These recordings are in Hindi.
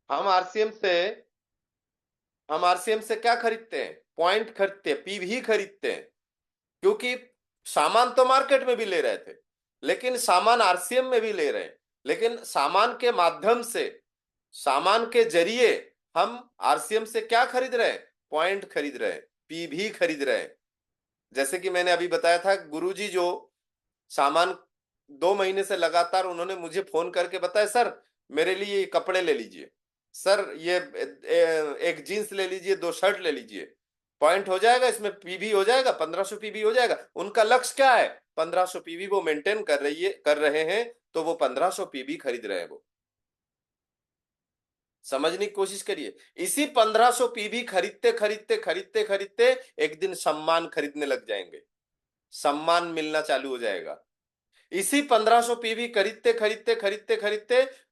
हम आरसीएम से हम आरसीएम से क्या खरीदते हैं? पॉइंट खरीदते हैं, पीवी खरीदते हैं। क्योंकि सामान तो मार्केट में भी ले रहे थे, लेकिन सामान आरसीएम में भी ले रहे हैं, लेकिन सामान के माध्यम से, सामान के जरिए हम आरसीएम से क्या खरीद रहे हैं? पॉइंट खरीद रहे हैं, पीवी खरीद रहे हैं। जैसे कि मैंने अभी बताया था, गुरुजी जो सामान 2 महीने से लगातार उन्होंने मुझे फोन करके बताया, सर मेरे लिए ये कपड़े ले लीजिए, सर ये एक जीन्स ले लीजिए, 2 शर्ट ले लीजिए, पॉइंट हो जाएगा, इसमें पीवी हो जाएगा, 1500 पीवी हो जाएगा। उनका लक्ष्य क्या है? 1500 पीवी वो मेंटेन कर रहे हैं, तो वो 1500 पीवी खरीद रहे हैं। वो समझने की कोशिश करिए। इसी 1500 पीवी खरीदते खरीदते खरीदते खरीदते एक दिन सम्मान खरीदने लग जाएंगे, सम्मान मिलना चालू हो जाएगा। इसी 1500 पीवी खरीदते खरीदते खरीदते खरीदते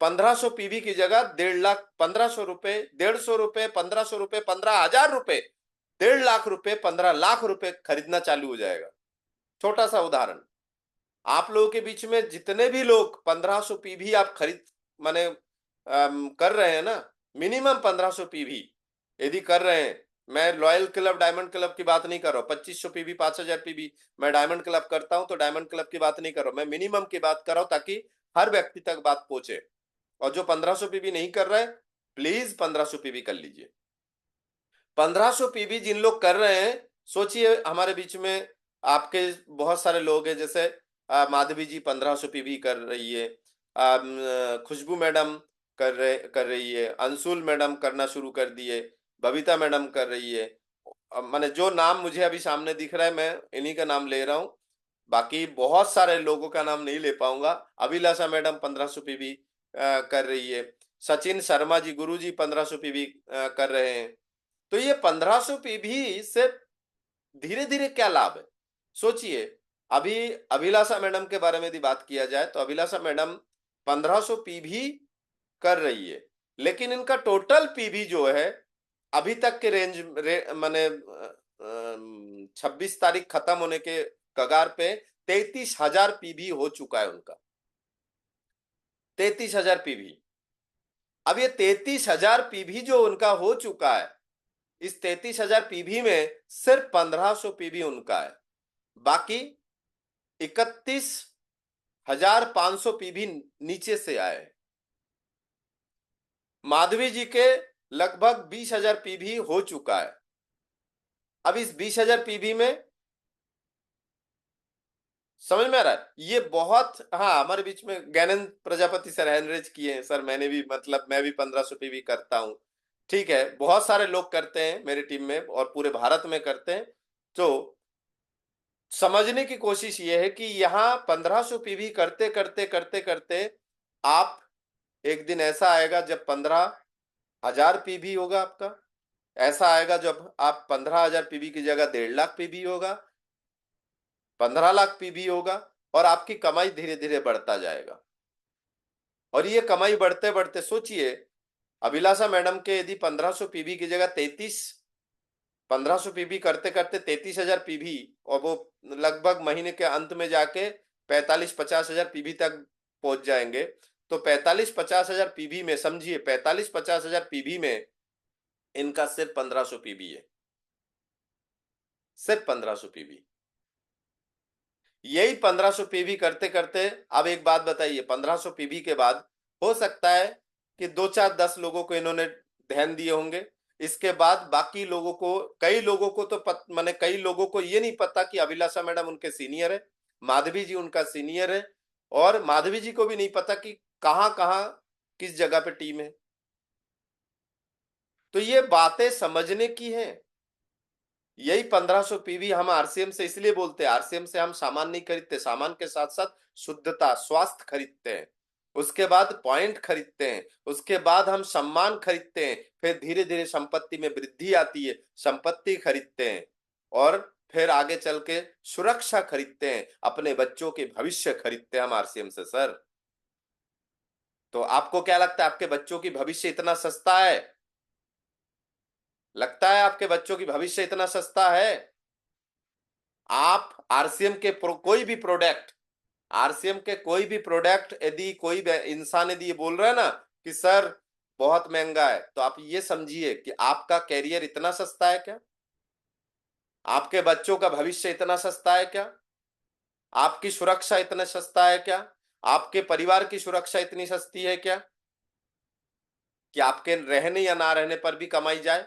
1500 पीवी की जगह 1.5 लाख, 1500 रुपए, 150 रुपए, 1500 रुपए, 15,000 रुपए, 1.5 लाख रुपए, 15 लाख रुपए खरीदना चालू हो जाएगा। छोटा सा उदाहरण, आप लोगों के बीच में जितने भी लोग 1500 पीवी आप खरीद माने कर रहे हैं ना, मिनिमम 1500 पीवी यदि कर रहे हैं, मैं लॉयल क्लब, डायमंड क्लब की बात नहीं कर रहा हूँ, 2500 पीवी, 5000 पीवी, मैं डायमंड क्लब करता हूं तो डायमंड क्लब की बात नहीं कर रहा हूं, मैं मिनिमम की बात कर रहा हूं, ताकि हर व्यक्ति तक बात पहुंचे। और जो 1500 पीवी नहीं कर रहा है, प्लीज 1500 पीवी कर लीजिए। 1500 पीवी जिन लोग कर रहे हैं, सोचिए हमारे बीच में आपके बहुत सारे लोग हैं, जैसे माधवी जी 1500 पीवी कर रही है, खुशबू मैडम कर रही है, अंशुल मैडम करना शुरू कर दिए, बबीता मैडम कर रही है। माने जो नाम मुझे अभी सामने दिख रहा है, मैं इन्हीं का नाम ले रहा हूँ, बाकी बहुत सारे लोगों का नाम नहीं ले पाऊंगा। अभिलाषा मैडम 1500 पीवी कर रही है, सचिन शर्मा जी, गुरु जी 1500 पीवी कर रहे हैं। तो ये 1500 पीवी से धीरे धीरे क्या लाभ है, सोचिए। अभी अभिलाषा मैडम के बारे में यदि बात किया जाए, तो अभिलाषा मैडम 1500 पीवी कर रही है, लेकिन इनका टोटल पीवी जो है अभी तक के माने 26 तारीख खत्म होने के कगार पे 33,000 पीवी हो चुका है उनका। 33,000 पीवी। अब ये 33,000 पीवी जो उनका हो चुका है, इस 33,000 पीवी में सिर्फ 1500 पीवी उनका है, बाकी 31,500 पीवी नीचे से आए। माधवी जी के लगभग 20,000 पीवी हो चुका है। अब इस 20,000 पीवी में, समझ में आ रहा है? ये बहुत, हाँ, हमारे बीच में ज्ञानेंद्र प्रजापति सर हैंडरेज किए हैं, सर मैंने भी, मतलब मैं भी 1500 पीवी करता हूँ। ठीक है, बहुत सारे लोग करते हैं मेरी टीम में और पूरे भारत में करते हैं। तो समझने की कोशिश ये है कि यहाँ 1500 पीवी करते करते करते करते आप, एक दिन ऐसा आएगा जब 15,000 पीवी होगा आपका, ऐसा आएगा जब आप 15,000 पीवी की जगह 1.5 लाख पीवी होगा, 15 लाख पीवी होगा, और आपकी कमाई धीरे धीरे बढ़ता जाएगा। और ये कमाई बढ़ते बढ़ते, सोचिए, अभिलाषा मैडम के यदि 1500 पीवी की जगह 1500 पीवी करते करते 33,000 पीवी, और वो लगभग महीने के अंत में जाके 45-50 हजार पीवी तक पहुंच जाएंगे। तो 45-50 हजार पीवी में, समझिए 45-50 हजार पीवी में इनका सिर्फ 1500 पीवी है, सिर्फ 1500 पीवी। यही 1500 पीवी करते करते, अब एक बात बताइए, 1500 पीवी के बाद हो सकता है कि 2 4 10 लोगों को इन्होंने ध्यान दिए होंगे, इसके बाद बाकी लोगों को, कई लोगों को तो माने कई लोगों को ये नहीं पता कि अभिलाषा मैडम उनके सीनियर है, माधवी जी उनका सीनियर है, और माधवी जी को भी नहीं पता कि कहाँ कहाँ किस जगह पे टीम है। तो ये बातें समझने की है। यही 1500 पीवी हम आरसीएम से इसलिए बोलते हैं, आरसीएम से हम सामान नहीं खरीदते, सामान के साथ साथ शुद्धता, स्वास्थ्य खरीदते हैं, उसके बाद पॉइंट खरीदते हैं, उसके बाद हम सम्मान खरीदते हैं, फिर धीरे धीरे संपत्ति में वृद्धि आती है, संपत्ति खरीदते हैं, और फिर आगे चल के सुरक्षा खरीदते हैं, अपने बच्चों के भविष्य खरीदते हैं हम आरसीएम से सर। तो आपको क्या लगता है, आपके बच्चों की भविष्य इतना सस्ता है? लगता है आपके बच्चों की भविष्य इतना सस्ता है? आप आरसीएम के कोई भी प्रोडक्ट, आरसीएम के कोई भी प्रोडक्ट, यदि कोई इंसान यदि ये बोल रहा है ना कि सर बहुत महंगा है, तो आप ये समझिए कि आपका कैरियर इतना सस्ता है क्या? आपके बच्चों का भविष्य इतना सस्ता है क्या? आपकी सुरक्षा इतना सस्ता है क्या? आपके परिवार की सुरक्षा इतनी सस्ती है क्या कि आपके रहने या ना रहने पर भी कमाई जाए?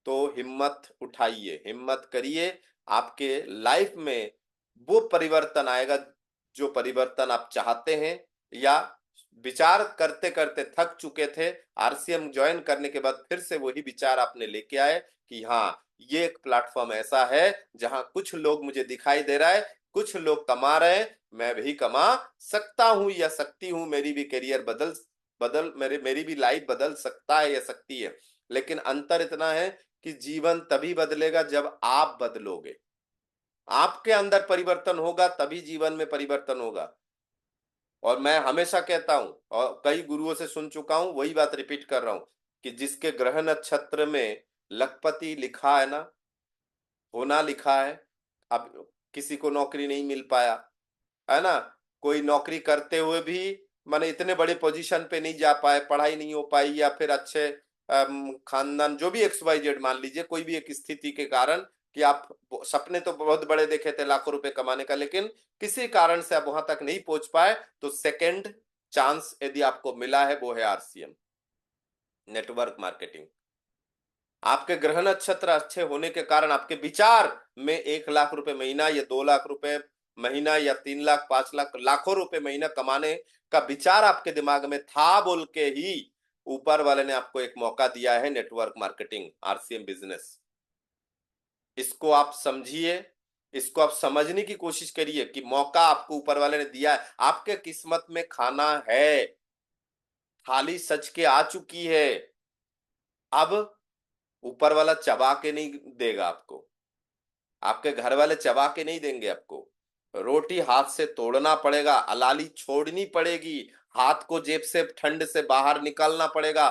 तो हिम्मत उठाइए, हिम्मत करिए। आपके लाइफ में वो परिवर्तन आएगा जो परिवर्तन आप चाहते हैं, या विचार करते करते थक चुके थे। आरसीएम ज्वाइन करने के बाद फिर से वही विचार आपने लेके आए कि हाँ, ये एक प्लेटफॉर्म ऐसा है जहां कुछ लोग मुझे दिखाई दे रहा है, कुछ लोग कमा रहे हैं, मैं भी कमा सकता हूं या सकती हूं, मेरी भी करियर बदल बदल मेरी भी लाइफ बदल सकता है या सकती है। लेकिन अंतर इतना है कि जीवन तभी बदलेगा जब आप बदलोगे। आपके अंदर परिवर्तन होगा तभी जीवन में परिवर्तन होगा। और मैं हमेशा कहता हूं और कई गुरुओं से सुन चुका हूं, वही बात रिपीट कर रहा हूं कि जिसके ग्रह नक्षत्र में लखपति लिखा है ना, होना लिखा है, अब किसी को नौकरी नहीं मिल पाया, है ना, कोई नौकरी करते हुए भी माने इतने बड़े पोजीशन पे नहीं जा पाए, पढ़ाई नहीं हो पाई, या फिर अच्छे खानदान, जो भी एक्स वाई जेड मान लीजिए, कोई भी एक स्थिति के कारण कि आप सपने तो बहुत बड़े देखे थे लाखों रुपए कमाने का, लेकिन किसी कारण से आप वहां तक नहीं पहुंच पाए, तो सेकंड चांस यदि आपको मिला है वो है आरसीएम, नेटवर्क मार्केटिंग। आपके ग्रह नक्षत्र अच्छे होने के कारण आपके विचार में 1 लाख रुपए महीना या 2 लाख रुपए महीना या 3 लाख 5 लाख लाखों रुपए महीना कमाने का विचार आपके दिमाग में था, बोल के ही ऊपर वाले ने आपको एक मौका दिया है, नेटवर्क मार्केटिंग, आरसीएम बिजनेस। इसको आप समझिए, इसको आप समझने की कोशिश करिए कि मौका आपको ऊपर वाले ने दिया है, आपके किस्मत में खाना है, थाली सज के आ चुकी है। अब ऊपर वाला चबा के नहीं देगा आपको, आपके घर वाले चबा के नहीं देंगे आपको। रोटी हाथ से तोड़ना पड़ेगा, अलाली छोड़नी पड़ेगी, हाथ को जेब से ठंड से बाहर निकालना पड़ेगा,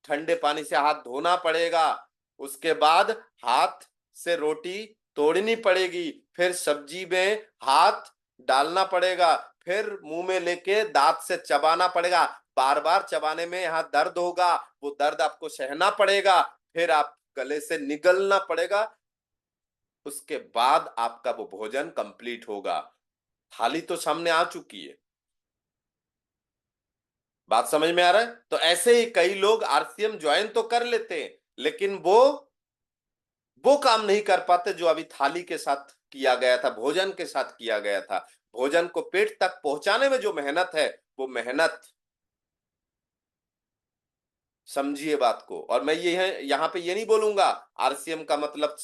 ठंडे पानी से हाथ धोना पड़ेगा, उसके बाद हाथ से रोटी तोड़नी पड़ेगी, फिर सब्जी में हाथ डालना पड़ेगा, फिर मुंह में लेके दांत से चबाना पड़ेगा, बार बार चबाने में यहाँ दर्द होगा, वो दर्द आपको सहना पड़ेगा, फिर आप गले से निगलना पड़ेगा, उसके बाद आपका वो भोजन कंप्लीट होगा। थाली तो सामने आ चुकी है। बात समझ में आ रहा है? तो ऐसे ही कई लोग आरसीएम ज्वाइन तो कर लेते हैं, लेकिन वो काम नहीं कर पाते जो अभी थाली के साथ किया गया था, भोजन के साथ किया गया था। भोजन को पेट तक पहुंचाने में जो मेहनत है, वो मेहनत समझिए बात को। और मैं ये है यहाँ पे ये नहीं बोलूंगा आरसीएम का मतलब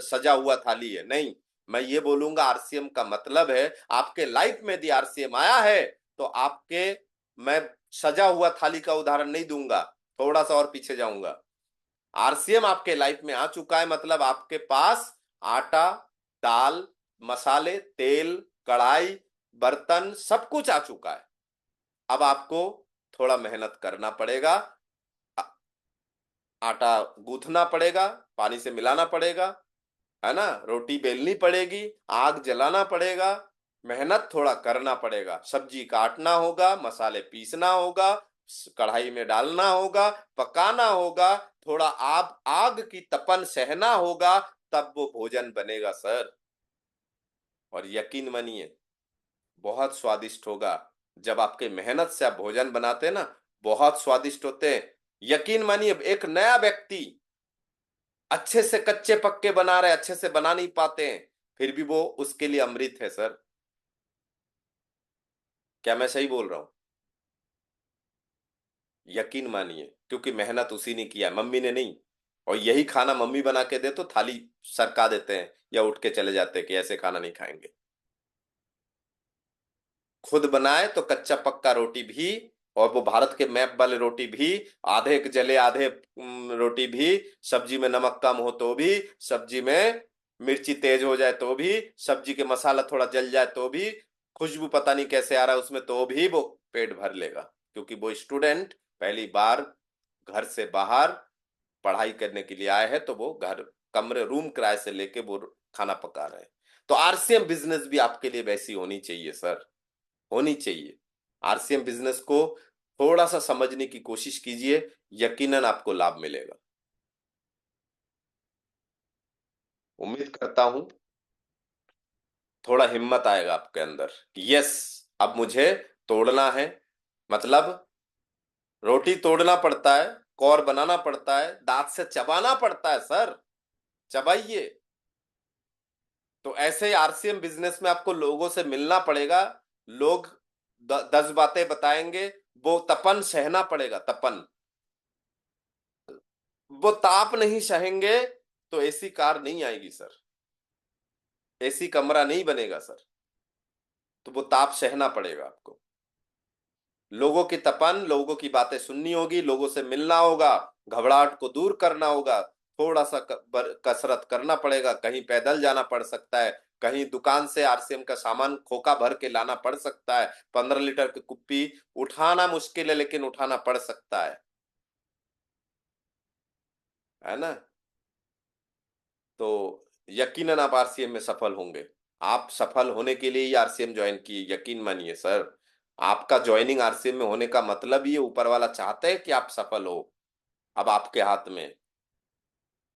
सजा हुआ थाली है, नहीं। मैं ये बोलूंगा आरसीएम का मतलब है आपके लाइफ में यदि आरसीएम आया है तो आपके, मैं सजा हुआ थाली का उदाहरण नहीं दूंगा, थोड़ा सा और पीछे जाऊंगा। आरसीएम आपके लाइफ में आ चुका है मतलब आपके पास आटा, दाल, मसाले, तेल, कढ़ाई, बर्तन, सब कुछ आ चुका है। अब आपको थोड़ा मेहनत करना पड़ेगा, आटा गूंथना पड़ेगा, पानी से मिलाना पड़ेगा, है ना, रोटी बेलनी पड़ेगी, आग जलाना पड़ेगा, मेहनत थोड़ा करना पड़ेगा, सब्जी काटना होगा, मसाले पीसना होगा, कढ़ाई में डालना होगा, पकाना होगा, थोड़ा आग आग की तपन सहना होगा, तब वो भोजन बनेगा सर। और यकीन मानिए बहुत स्वादिष्ट होगा। जब आपके मेहनत से आप भोजन बनाते हैं ना, बहुत स्वादिष्ट होते हैं। यकीन मानिए एक नया व्यक्ति अच्छे से कच्चे पक्के बना रहे, अच्छे से बना नहीं पाते हैं, फिर भी वो उसके लिए अमृत है सर। क्या मैं सही बोल रहा हूं? यकीन मानिए, क्योंकि मेहनत उसी ने किया, मम्मी ने नहीं। और यही खाना मम्मी बना के दे तो थाली सरका देते हैं या उठ के चले जाते हैं कि ऐसे खाना नहीं खाएंगे। खुद बनाए तो कच्चा पक्का रोटी भी, और वो भारत के मैप वाले रोटी भी, आधे के जले आधे रोटी भी, सब्जी में नमक कम हो तो भी, सब्जी में मिर्ची तेज हो जाए तो भी, सब्जी के मसाला थोड़ा जल जाए तो भी, खुशबू पता नहीं कैसे आ रहा है उसमें तो भी वो पेट भर लेगा, क्योंकि वो स्टूडेंट पहली बार घर से बाहर पढ़ाई करने के लिए आए हैं, तो वो घर कमरे रूम किराए से लेके वो खाना पका रहे हैं। तो आरसीएम बिजनेस भी आपके लिए वैसी होनी चाहिए सर, होनी चाहिए। आरसीएम बिजनेस को थोड़ा सा समझने की कोशिश कीजिए, यकीनन आपको लाभ मिलेगा। उम्मीद करता हूं थोड़ा हिम्मत आएगा आपके अंदर कि यस, अब मुझे तोड़ना है। मतलब रोटी तोड़ना पड़ता है, कौर बनाना पड़ता है, दांत से चबाना पड़ता है सर, चबाइए। तो ऐसे ही आरसीएम बिजनेस में आपको लोगों से मिलना पड़ेगा। लोग 10 बातें बताएंगे, वो तपन सहना पड़ेगा, तपन। वो ताप नहीं सहेंगे तो एसी कार नहीं आएगी सर, एसी कमरा नहीं बनेगा सर। तो वो ताप सहना पड़ेगा आपको। लोगों की तपन, लोगों की बातें सुननी होगी, लोगों से मिलना होगा, घबराहट को दूर करना होगा, थोड़ा सा कसरत करना पड़ेगा, कहीं पैदल जाना पड़ सकता है, कहीं दुकान से आरसीएम का सामान खोखा भर के लाना पड़ सकता है, 15 लीटर की कुप्पी उठाना मुश्किल है लेकिन उठाना पड़ सकता है ना। तो यकीनन आप आरसीएम में सफल होंगे। आप सफल होने के लिए ही आरसीएम ज्वाइन किए, यकीन मानिए सर। आपका ज्वाइनिंग आरसीएम में होने का मतलब ही ऊपर वाला चाहता है कि आप सफल हो। अब आपके हाथ में है।